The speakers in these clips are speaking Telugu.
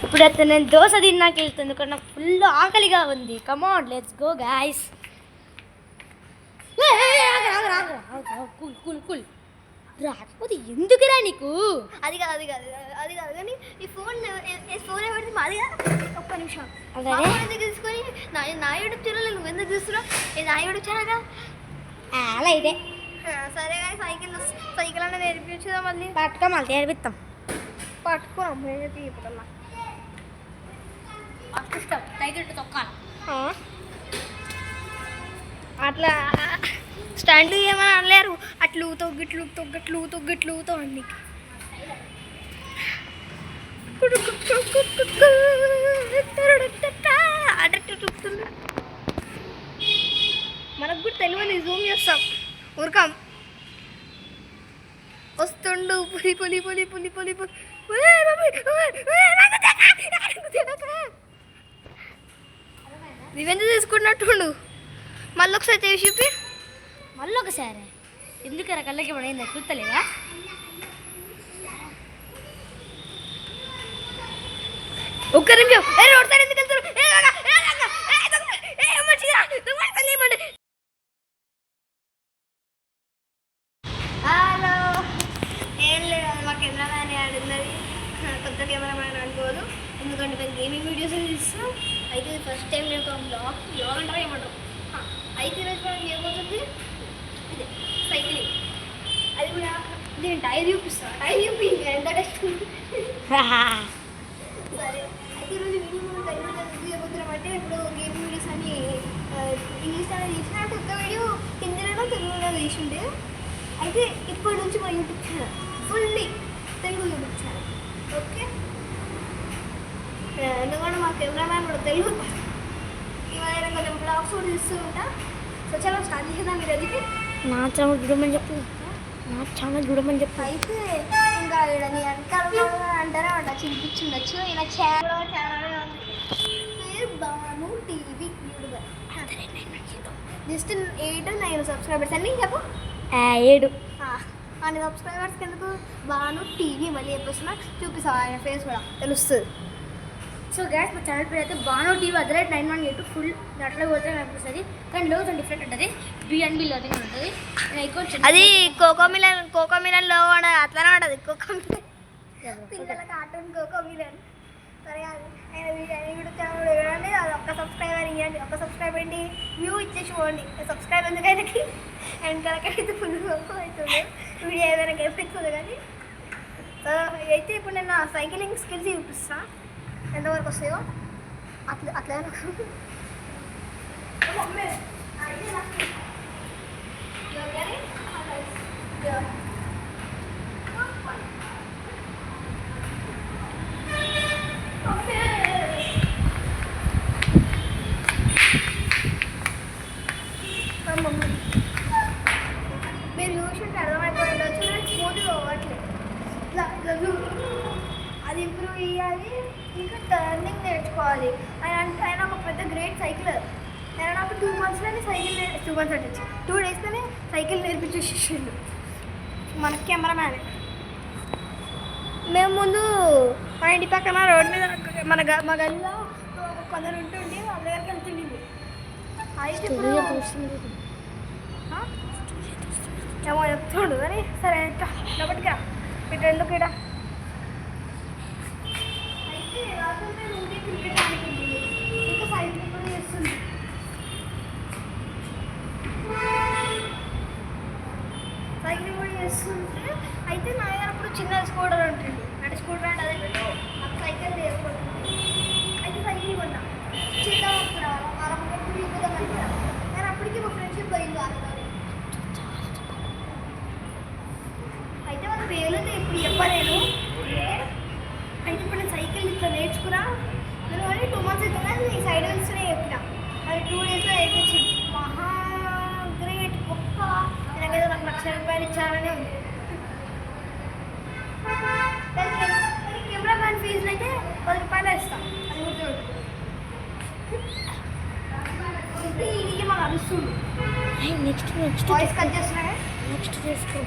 ఇప్పుడు అయితే నేను దోశ తిన్నాక వెళ్తుంది ఎందుకంటే నాకు ఫుల్ ఆకలిగా ఉంది. Come on let's go guys. Cool cool cool రాకపోతే ఎందుకురా నీకు? అది కాదు కానీ ఈ ఫోన్ ఎవరిది? మాది కదా. ఒక్క నిమిషం ఎందుకు తీసుకొని నా యూట్యూబ్ ఛానల్ నువ్వు ఎందుకు చూస్తున్నావు? ఇది నా యూట్యూబ్ ఛానల్ అలా ఇదే. సరే కానీ సైకిల్ అన్న నేర్పించుదా? మళ్ళీ పట్టుకో, మళ్ళీ నేర్పిస్తాం. పట్టుకున్నాం తీయపోతున్నా పట్టుకుంటాం సైకిల్ తొక్కాలి. అట్లా స్టాండ్ ఏమని అనలేరు. అట్లు తొగ్గట్లు అన్ని మనకు కూడా తెలియని జూమ్ చేస్తాం. ఊరకాం వస్తుండు పులి పులి పులి పులి పులి పులి నువ్వెందుకు తీసుకున్నట్టుండు. మళ్ళీ ఒకసారి చేసి చూపి. మళ్ళీ ఒకసారి ఎందుకరా కళ్ళకి మనం ఏందా చూస్తలేవా? ఒక్క నిమిషం. రోడ్ సైడ్ ఎందుకు వెళ్తారు? హలో, ఏం లేదు, మా కెమెరామ్యాన్ ఆడున్నది. కొత్త కెమెరామ్యాన్ అనుకోదు, ఎందుకంటే మేము గేమింగ్ వీడియోస్ తీస్తున్నాం. అయితే ఫస్ట్ టైం నేను ఒక బ్లాగ్ అంటారా ఏమంటాం. అయితే ఈరోజు మనం ఏమవుతుంది, ఇదే సైక్లింగ్. అది కూడా దీని టైర్ చూపిస్తాను. టైర్ చూపి ఎంత టెస్ట్. సరే, అయితే ఈరోజు వీడియో మనం తెలుగు చెబుతున్నాం. అంటే ఇప్పుడు గేమింగ్ వీడియోస్ అని ఇంగ్లీష్లోనే తీసిన అంటే ఒక వీడియో హిందీలోనో తెలుగులో తీసిండే. అయితే ఇప్పటి నుంచి మా YouTube channel fully Telugu YouTube channel. Okay, ఎందుకంటే మా కెమెరామ్యాన్ కూడా తెలుగు. ఇవాళ కొంచెం బ్లాగ్స్ కూడా తీస్తూ ఉంటా. సో చాలా స్టార్ట్ చేద్దాం మీరు. అది నా ఛానల్ చూడమని చెప్పు. అయితే ఇంకా నీ వెనకాల అంటారా అంట చూపించుండొచ్చు. ఈయన ఛానల్ పేరు Bhanu TV YouTuber. Just 8-9 subscribers అని చెప్పు. 7 ఆయన సబ్స్క్రైబర్స్కి ఎందుకు బాను టీవీ మళ్ళీ చెప్పేస్తున్నా చూపిస్తా. ఆయన ఫేస్ కూడా తెలుస్తుంది. సో గ్యాస్ మా ఛానల్ పేరు అయితే బాను టీవీ @918 ఫుల్ దాంట్లో పోతే అనిపిస్తుంది. కానీ లో కొంచెం డిఫరెంట్ ఉంటుంది. B&B లో ఉంటుంది. అది కోకోమిలన్ లో అట్లానే ఉంటుంది. కోకోమిలన్ పిల్లల కార్టూన్ కోకోమిలన్. సరే, ఆయన యూట్యూబ్ ఛానల్ చూడండి. అది ఒక్క సబ్స్క్రైబర్ ఇవ్వండి. ఒక్క సబ్స్క్రైబర్ ఏంటి వ్యూ ఇచ్చేసి పోండి. సబ్స్క్రైబ్ ఎందుకు ఆయనకి అండ్ కరెక్ట్ ఫుల్ అవుతుంది. వీడియో ఏదైనా గెలిపిస్తుంది. కానీ అయితే ఇప్పుడు నేను సైక్లింగ్ స్కిల్స్ చూపిస్తాను. ఎంతవరకు వస్తాయో అట్లా మీరు చూసి అర్థమైపోయింది. వచ్చి స్మూత్గా పోవట్లేదు. అది ఇంప్రూవ్ చేయాలి. ఇంకా టర్నింగ్ నేర్చుకోవాలి. ఆయన ఒక పెద్ద గ్రేట్ సైకిలర్. ఆయన నాకు 2 monthsలోనే సైకిల్ 2 months అంటే 2 daysలోనే సైకిల్ నేర్పించేసేసిండు మన కెమెరామ్యాన్. మేము ముందు మా ఇంటి పక్కన రోడ్ మీద మా గల్లీలో కొందరు ఉంటుండే వాళ్ళ దగ్గరికి వెళ్తుండే. అయితే ఏమో చెప్తుండు కానీ సరే లోపలికి రా. ఇటు ఎందుకు ఇక్కడ అయితే రాకుండా ఉంటే క్రికెట్ ఆడుతుంది. ఇంకా సైకిల్ కూడా చేస్తుంది. సైకిల్ కూడా చేస్తుంటే అయితే నా దగ్గర అప్పుడు చిన్న స్కూటర్ ఉంటుంది. అంటే స్కూటర్ అంటే అదే నాకు సైకిల్ వేసుకుంటుంది. అయితే సైకిల్ కొన్నా చిన్న మంచిగా. నేను అప్పటికి మా ఫ్రెండ్షిప్ పోయింది. అయితే మన పేర్లతో ఇప్పుడు చెప్పలేను. అయితే ఇప్పుడు నేను సైకిల్ ఇట్లా నేర్చుకున్నా. నేను ఓన్లీ 2 months అవుతుంది. కానీ ఈ సైడ్ వెళ్తూనే చెప్పిన. అది 2 daysలో వేయించింది. మహా గ్రేట్ గొప్ప. నాకైతే నాకు ₹1,00,000 ఇచ్చారనే ఉంది. కెమెరామ్యాన్ ఫీజులు అయితే ₹10 ఇస్తాను. అది గుర్తుపెట్టు. ఇది మాకు అరుస్తుంది. నెక్స్ట్ వాయిస్ కట్ చేస్తున్నాడే. నెక్స్ట్ చేసుకో.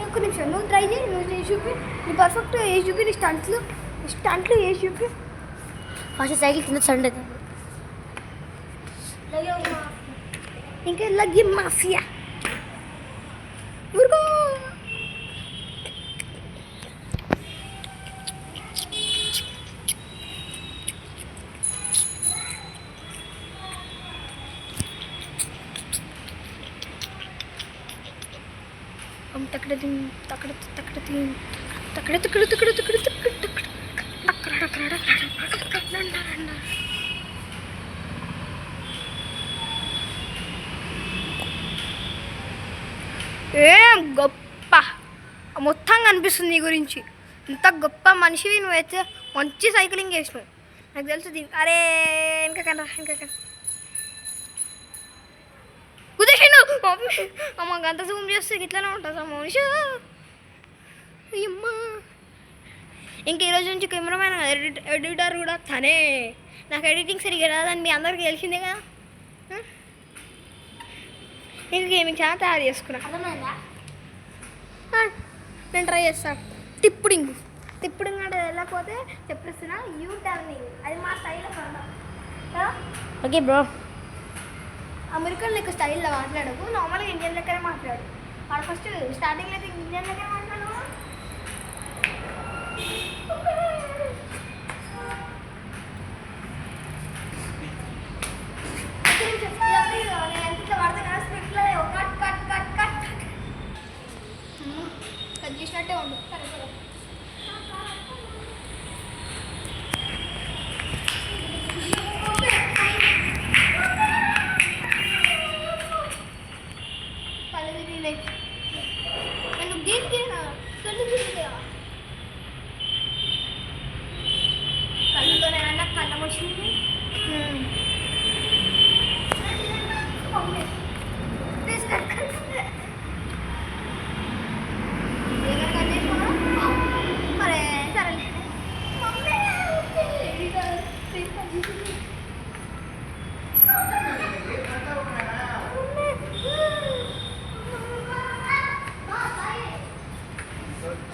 ఒక్క నిమిషం నువ్వు ట్రై చేయి, నువ్వు చేసి చూపి, నువ్వు పర్ఫెక్ట్గా వేసి చూపి, నీ స్టంట్లు వేసి చూపి. ఫస్ట్ సైకిల్ కింద సండే ఇంకా లగ్గి మాఫియా ఊరుకో. ఏం గొప్ప మొత్తం కనిపిస్తుంది నీ గురించి. ఇంత గొప్ప మనిషివి నువ్వైతే మంచి సైక్లింగ్ చేసినావు నాకు తెలుసు. అరే వెనకకండి కుదేసిండు అమ్మ గంట జూమ్ చేస్తే ఇట్లానే ఉంటుంది ఆ మనిషి. అమ్మా ఇంక ఈరోజు నుంచి కెమెరామ్యాన్ ఎడిటర్ కూడా తనే. నాకు ఎడిటింగ్ సరిగ్గా రాదని మీ అందరికీ తెలిసిందే కదా. ఇంకా గేమింగ్ ఛానల్ తయారు చేసుకున్నా. అర్థమైందా? నేను ట్రై చేస్తాను. తిప్పుడింగ్ అంటే వెళ్ళకపోతే చెప్పేస్తున్నా. యూ టర్నింగ్ అది మా స్టైల్లో కదా. Okay bro. అమెరికన్ లెక్క స్టైల్లో మాట్లాడకు, నార్మల్గా ఇండియన్ లెక్కనే మాట్లాడు. వాడు ఫస్ట్ స్టార్టింగ్ అయితే ఇండియన్ లెక్కనే మాట్లాడు. కట్ చేసినట్టే ఉండు. కళ్ళుతోనే కళ్ళ వచ్చింది. మరే సరేలే.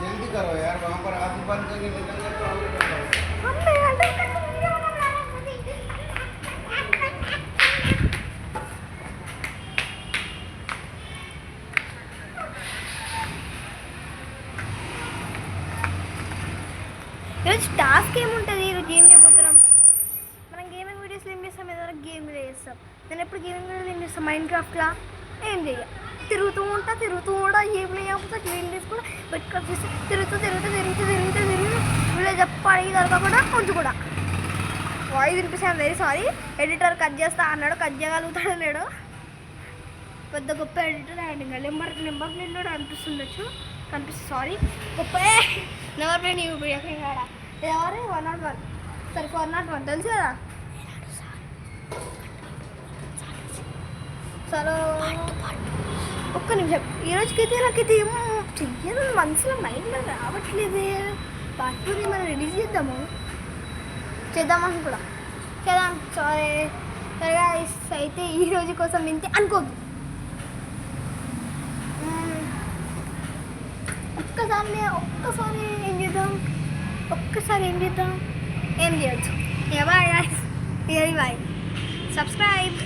जल्दी करो यार, वहाँ पर हाथ बंद करके निकल गए तो और क्या करो? ఈరోజు టాస్క్ ఏముంటుంది? ఈరోజు గేమ్ చేయబోతున్నాం. మనం గేమింగ్ వీడియోస్లో ఏం చేస్తాం? ఏదైనా గేమ్ వీడియో చేస్తాం. నేను ఎప్పుడు గేమింగ్ వీడియోలు ఏం చేస్తాను? మైండ్ క్రాఫ్ట్లా ఏం చేయ తిరుగుతూ ఉంటా ఏం లేకపోతే క్లీన్ చేసుకుంటా బెట్కప్ చేసి తిరుగుతూ వీళ్ళు చెప్ప అడిగి దొరకకుండా ఉంచు కూడా. వాయిస్ వినిపిస్తాను, వెరీ సారీ. ఎడిటర్ కట్ చేస్తా అన్నాడు, కట్ చేయగలుగుతాడు లేడు. పెద్ద గొప్ప ఎడిటర్ అండ్ నెంబర్ ప్లేట్ కూడా కనిపిస్తుండొచ్చు, సారీ. గొప్ప నెంబర్ ప్లేట్ కాడా ఎవరు 101 సరే 401 తెలుసు కదా. సరే ఒక్క నిమిషం. ఈరోజుకైతే నాకైతే ఏమో చెయ్యదు మనసులో మైండ్లో రావట్లేదు. పార్టీని మనం రిలీజ్ చేద్దామని కూడా కదా. సరేగా అయితే ఈ రోజు కోసం ఇంతే అనుకోద్దు. ఒక్కసారి ఏం చేద్దాం ఏం చేయొచ్చు. Bye bye. సబ్స్క్రైబ్.